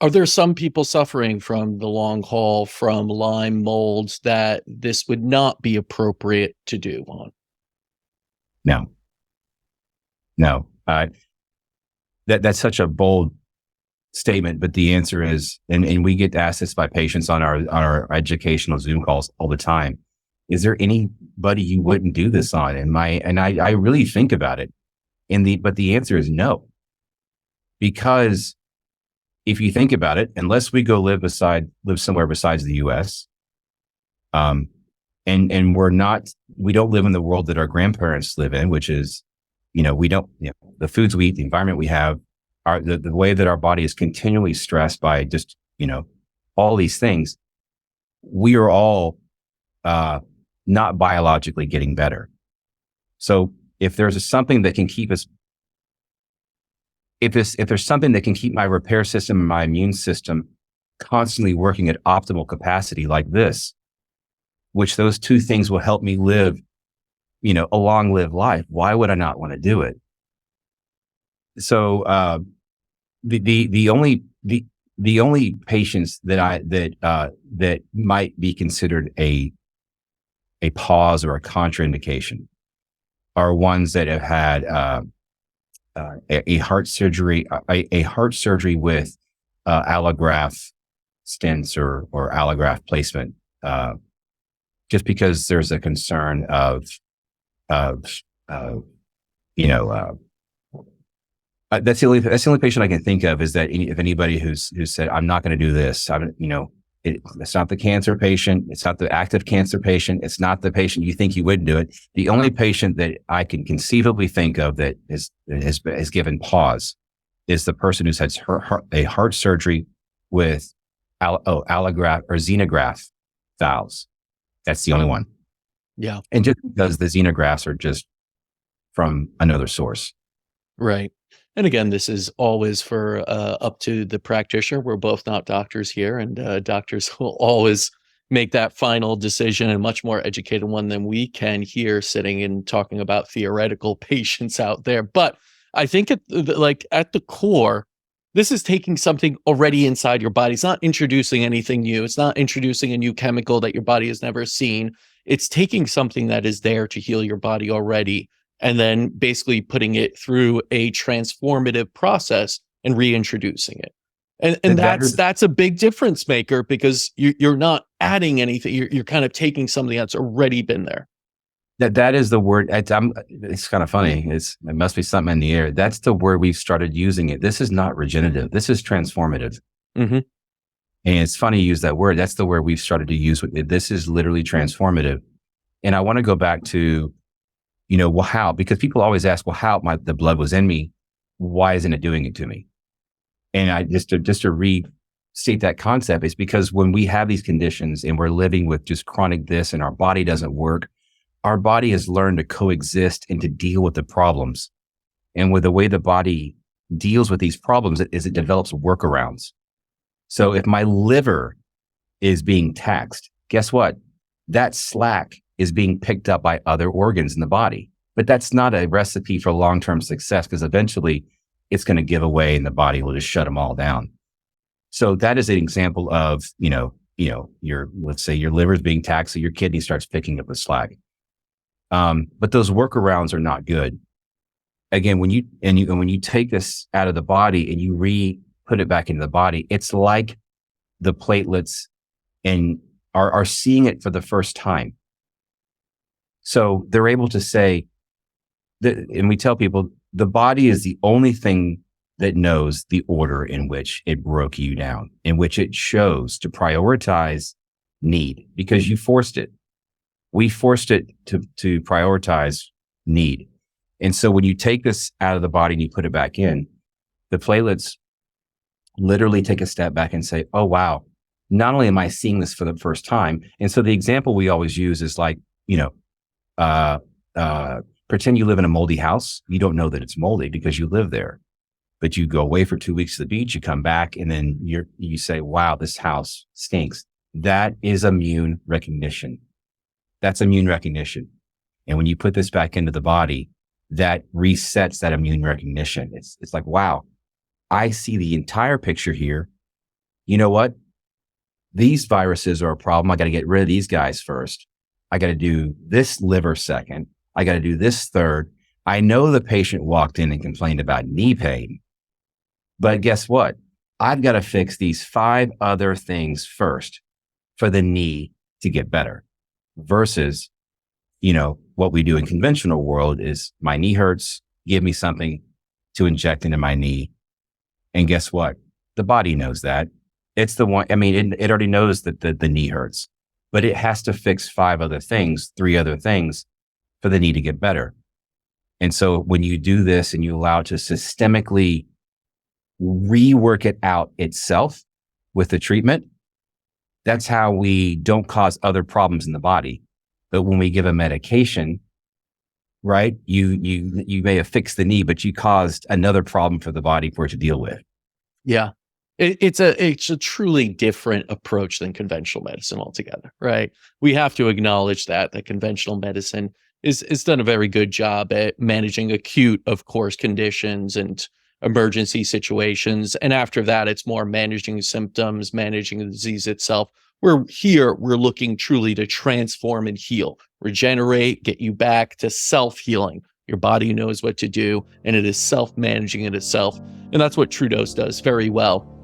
Are there some people suffering from the long haul from Lyme molds that this would not be appropriate to do on? No, no. That's such a bold statement, but the answer is, and we get asked this by patients on our educational Zoom calls all the time. Is there anybody you wouldn't do this on? And I really think about it. But the answer is no. Because if you think about it, unless we go live somewhere besides the US, and we don't live in the world that our grandparents live in, which is, the foods we eat, the environment we have, the way that our body is continually stressed by just, all these things, we are all not biologically getting better. So if there's something that can keep us, if there's something that can keep my repair system and my immune system constantly working at optimal capacity like this, which those two things will help me live, a long lived life, why would I not want to do it? So the only patients that might be considered a pause or a contraindication are ones that have had a heart surgery with allograft stents or allograft placement, just because there's a concern of that's the only patient I can think of, is that if anybody who's said, I'm not going to do this, it's not the cancer patient, it's not the active cancer patient, it's not the patient you think you would do it. The only patient that I can conceivably think of that has given pause is the person who's had a heart surgery with allograft or xenograft valves. That's the only one. Yeah. And just because the xenografts are just from another source. Right. And again, this is always for up to the practitioner. We're both not doctors here, and doctors will always make that final decision, and much more educated one than we can here sitting and talking about theoretical patients out there. But I think at the core, this is taking something already inside your body. It's not introducing anything new. It's not introducing a new chemical that your body has never seen. It's taking something that is there to heal your body already, and then basically putting it through a transformative process and reintroducing it. And that's a big difference maker, because you're not adding anything. You're kind of taking something that's already been there. That is the word. It's kind of funny. It must be something in the air. That's the word we've started using it. This is not regenerative. This is transformative. Mm-hmm. And it's funny you use that word. That's the word we've started to use with it. This is literally transformative. And I want to go back to, well, how? Because people always ask, well, how the blood was in me, why isn't it doing it to me? And I just to restate that concept, is because when we have these conditions and we're living with just chronic this and our body doesn't work, our body has learned to coexist and to deal with the problems. And with the way the body deals with these problems is it develops workarounds. So if my liver is being taxed, guess what? That slack is being picked up by other organs in the body. But that's not a recipe for long-term success, because eventually it's going to give away and the body will just shut them all down. So that is an example of, let's say your liver is being taxed, so your kidney starts picking up the slack. But those workarounds are not good. Again, when you take this out of the body and you put it back into the body, it's like the platelets and are seeing it for the first time. So they're able to say that, and we tell people, the body is the only thing that knows the order in which it broke you down, in which it chose to prioritize need, because you forced it. We forced it to prioritize need. And so when you take this out of the body and you put it back in, the platelets literally take a step back and say, oh, wow, not only am I seeing this for the first time. And so the example we always use is like, pretend you live in a moldy house. You don't know that it's moldy because you live there, but you go away for 2 weeks to the beach, you come back, and then you say, wow, this house stinks. That is immune recognition. That's immune recognition. And when you put this back into the body, that resets that immune recognition. It's like, wow, I see the entire picture here. you know what? These viruses are a problem. I got to get rid of these guys first. I got to do this liver second. I got to do this third. I know the patient walked in and complained about knee pain, but guess what? I've got to fix these 5 other things first for the knee to get better versus, what we do in conventional world is my knee hurts, give me something to inject into my knee. And guess what? The body knows that. It's the one, it already knows that the knee hurts, but it has to fix 5 other things, 3 other things for the knee to get better. And so when you do this and you allow it to systemically rework it out itself with the treatment, that's how we don't cause other problems in the body. But when we give a medication, right, you may have fixed the knee, but you caused another problem for the body for it to deal with. Yeah. It's a truly different approach than conventional medicine altogether, right? We have to acknowledge that conventional medicine is done a very good job at managing acute, of course, conditions and emergency situations. And after that, it's more managing symptoms, managing the disease itself. We're looking truly to transform and heal, regenerate, get you back to self-healing. Your body knows what to do, and it is self-managing it itself. And that's what TruDOSE does very well.